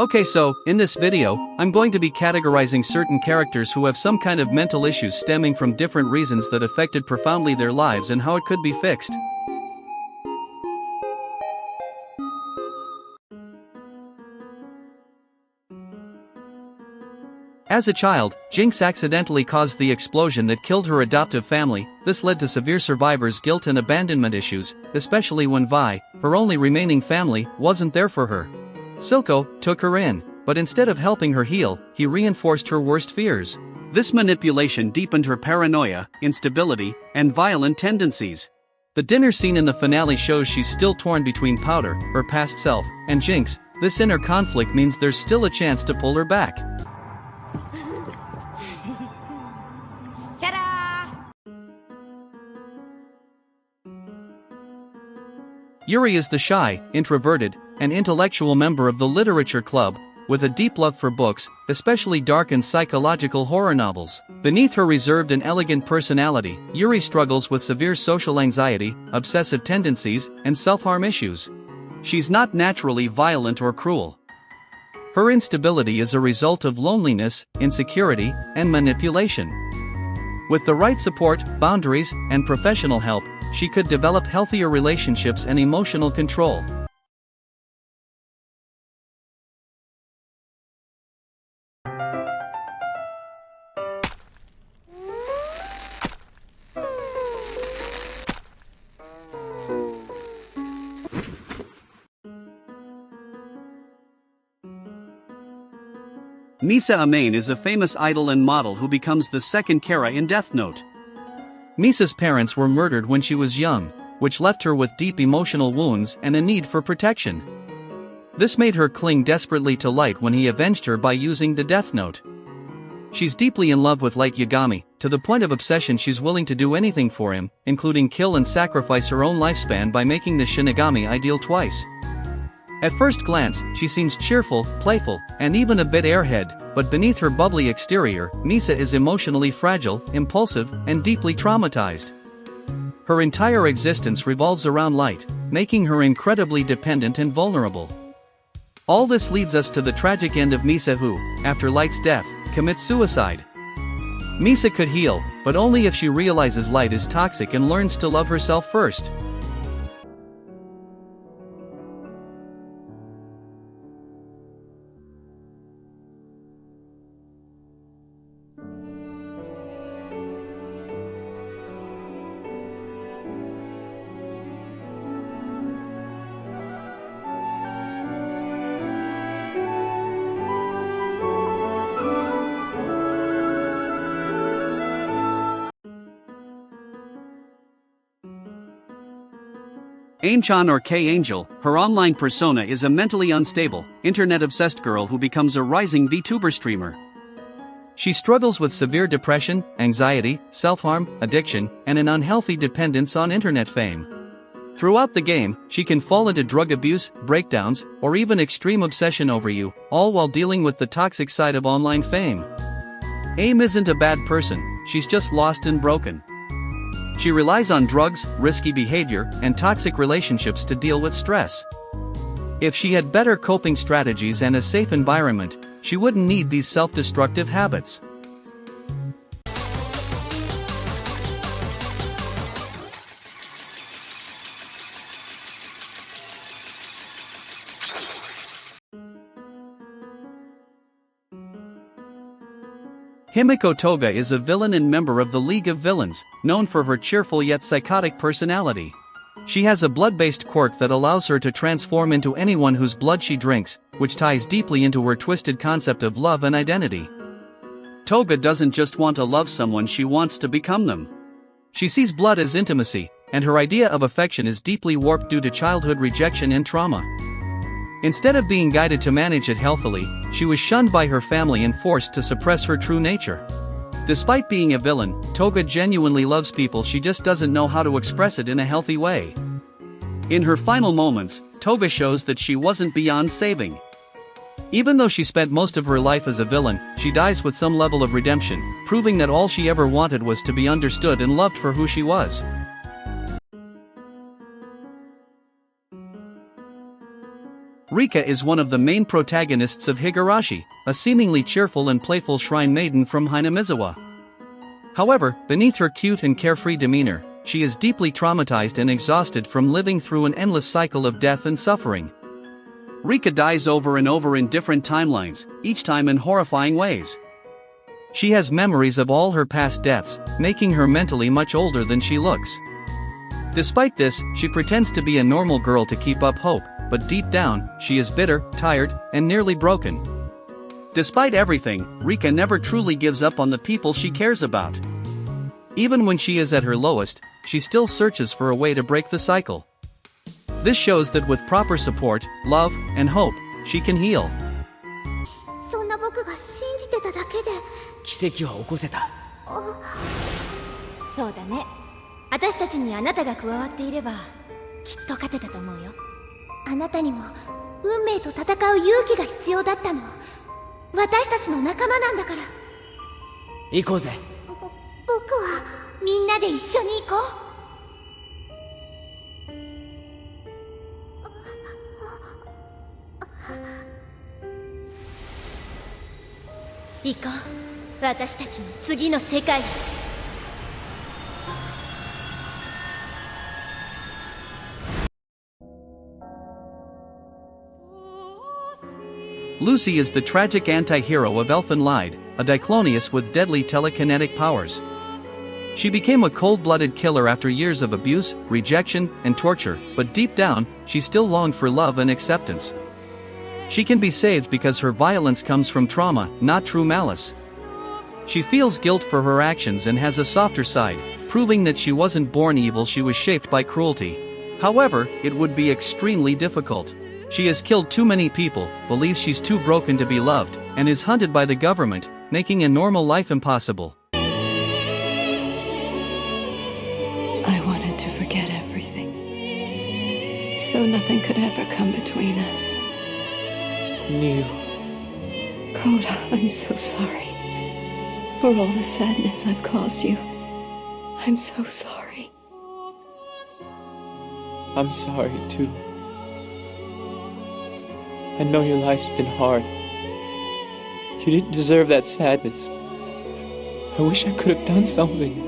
Okay, so, in this video, I'm going to be categorizing certain characters who have some kind of mental issues stemming from different reasons that affected profoundly their lives and how it could be fixed. As a child, Jinx accidentally caused the explosion that killed her adoptive family. This led to severe survivor's guilt and abandonment issues, especially when Vi, her only remaining family, wasn't there for her. Silco took her in, but instead of helping her heal, he reinforced her worst fears. This manipulation deepened her paranoia, instability, and violent tendencies. The dinner scene in the finale shows she's still torn between Powder, her past self, and Jinx. This inner conflict means there's still a chance to pull her back. Yuri is the shy, introverted, and intellectual member of the literature club, with a deep love for books, especially dark and psychological horror novels. Beneath her reserved and elegant personality, Yuri struggles with severe social anxiety, obsessive tendencies, and self-harm issues. She's not naturally violent or cruel. Her instability is a result of loneliness, insecurity, and manipulation. With the right support, boundaries, and professional help, she could develop healthier relationships and emotional control. Misa Amane is a famous idol and model who becomes the second Kara in Death Note. Misa's parents were murdered when she was young, which left her with deep emotional wounds and a need for protection. This made her cling desperately to Light when he avenged her by using the Death Note. She's deeply in love with Light Yagami, to the point of obsession she's willing to do anything for him, including kill and sacrifice her own lifespan by making the Shinigami ideal twice. At first glance, she seems cheerful, playful, and even a bit airhead, but beneath her bubbly exterior, Misa is emotionally fragile, impulsive, and deeply traumatized. Her entire existence revolves around Light, making her incredibly dependent and vulnerable. All this leads us to the tragic end of Misa who, after Light's death, commits suicide. Misa could heal, but only if she realizes Light is toxic and learns to love herself first. Aim-chan or K-Angel, her online persona is a mentally unstable, internet-obsessed girl who becomes a rising VTuber streamer. She struggles with severe depression, anxiety, self-harm, addiction, and an unhealthy dependence on internet fame. Throughout the game, she can fall into drug abuse, breakdowns, or even extreme obsession over you, all while dealing with the toxic side of online fame. Aim isn't a bad person, she's just lost and broken. She relies on drugs, risky behavior, and toxic relationships to deal with stress. If she had better coping strategies and a safe environment, she wouldn't need these self-destructive habits. Himiko Toga is a villain and member of the League of Villains, known for her cheerful yet psychotic personality. She has a blood-based quirk that allows her to transform into anyone whose blood she drinks, which ties deeply into her twisted concept of love and identity. Toga doesn't just want to love someone, she wants to become them. She sees blood as intimacy, and her idea of affection is deeply warped due to childhood rejection and trauma. Instead of being guided to manage it healthily, she was shunned by her family and forced to suppress her true nature. Despite being a villain, Toga genuinely loves people, she just doesn't know how to express it in a healthy way. In her final moments, Toga shows that she wasn't beyond saving. Even though she spent most of her life as a villain, she dies with some level of redemption, proving that all she ever wanted was to be understood and loved for who she was. Rika is one of the main protagonists of Higurashi, a seemingly cheerful and playful shrine maiden from Hinamizawa. However, beneath her cute and carefree demeanor, she is deeply traumatized and exhausted from living through an endless cycle of death and suffering. Rika dies over and over in different timelines, each time in horrifying ways. She has memories of all her past deaths, making her mentally much older than she looks. Despite this, she pretends to be a normal girl to keep up hope, but deep down, she is bitter, tired, and nearly broken. Despite everything, Rika never truly gives up on the people she cares about. Even when she is at her lowest, she still searches for a way to break the cycle. This shows that with proper support, love, and hope, she can heal. そんな僕が信じてただけで。奇跡は起こせた。そうだね。私たちにあなたが加わっていればきっと勝てたと思うよ。あなたにも運命と戦う勇気が必要だったの。私たちの仲間なんだから。行こうぜ。僕はみんなで一緒に行こう。行こう、私たちの次の世界。Lucy is the tragic anti-hero of Elfenlied, a Diclonius with deadly telekinetic powers. She became a cold-blooded killer after years of abuse, rejection, and torture, but deep down, she still longed for love and acceptance. She can be saved because her violence comes from trauma, not true malice. She feels guilt for her actions and has a softer side, proving that she wasn't born evil, she was shaped by cruelty. However, it would be extremely difficult. She has killed too many people, believes she's too broken to be loved, and is hunted by the government, making a normal life impossible. I wanted to forget everything, so nothing could ever come between us. New. Koda, I'm so sorry for all the sadness I've caused you. I'm so sorry. I'm sorry too. I know your life's been hard. You didn't deserve that sadness. I wish I could have done something.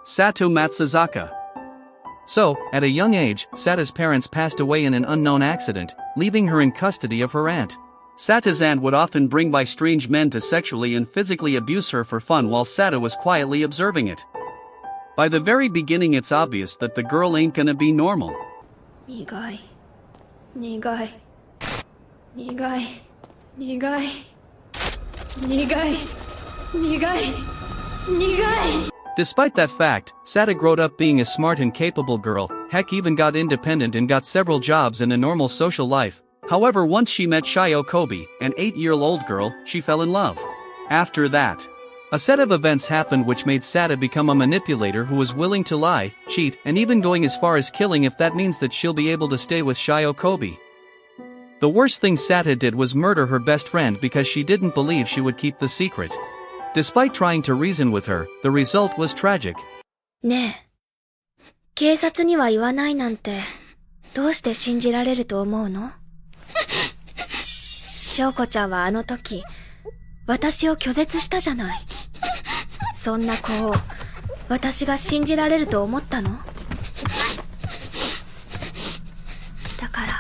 Sato Matsuzaka. So, at a young age, Sata's parents passed away in an unknown accident, leaving her in custody of her aunt. Sata's aunt would often bring by strange men to sexually and physically abuse her for fun while Sato was quietly observing it. By the very beginning it's obvious that the girl ain't gonna be normal. Nigai. Nigai. Nigai. Nigai. Nigai. Nigai. Nigai. Despite that fact, Sata growed up being a smart and capable girl, heck even got independent and got several jobs and a normal social life. However, once she met Shio Kobe, an 8-year-old girl, she fell in love. After that, a set of events happened which made Sata become a manipulator who was willing to lie, cheat, and even going as far as killing if that means that she'll be able to stay with Shio Kobe. The worst thing Sata did was murder her best friend because she didn't believe she would keep the secret. Despite trying to reason with her, the result was tragic. ねえ、警察には言わないなんて、どうして信じられると思うの？翔子ちゃんはあの時、私を拒絶したじゃない。そんな子を、私が信じられると思ったの？だから、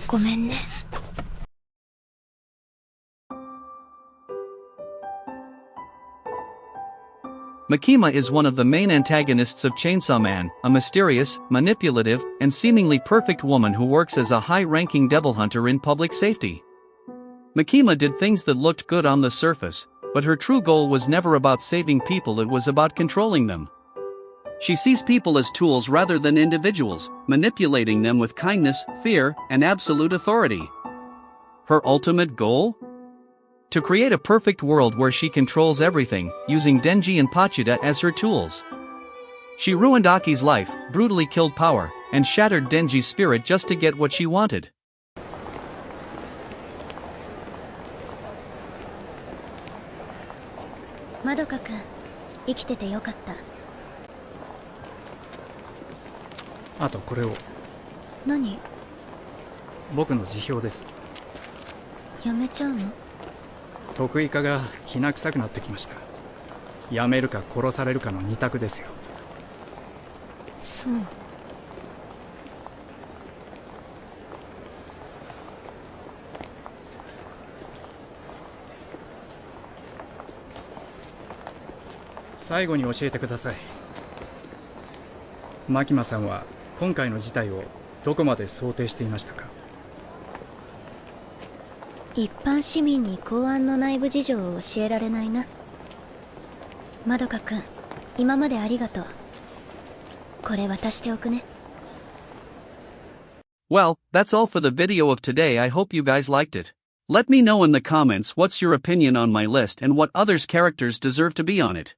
ごめんね。Makima is one of the main antagonists of Chainsaw Man, a mysterious, manipulative, and seemingly perfect woman who works as a high-ranking devil hunter in public safety. Makima did things that looked good on the surface, but her true goal was never about saving people, it was about controlling them. She sees people as tools rather than individuals, manipulating them with kindness, fear, and absolute authority. Her ultimate goal? To create a perfect world where she controls everything, using Denji and Pachida as her tools. She ruined Aki's life, brutally killed Power, and shattered Denji's spirit just to get what she wanted. Madoka君、生きててよかった。あとこれを。何？僕の辞表です。やめちゃうの？得意化がきな臭くなってきました。やめるか殺されるかの二択ですよ。そう。最後に教えてください。マキマさんは今回の事態をどこまで想定していましたか？一般市民に公安の内部事情を教えられないな。まどかくん、今までありがとう。これ渡しておくね。Well, that's all for the video of today. I hope you guys liked it. Let me know in the comments what's your opinion on my list and what others' characters deserve to be on it.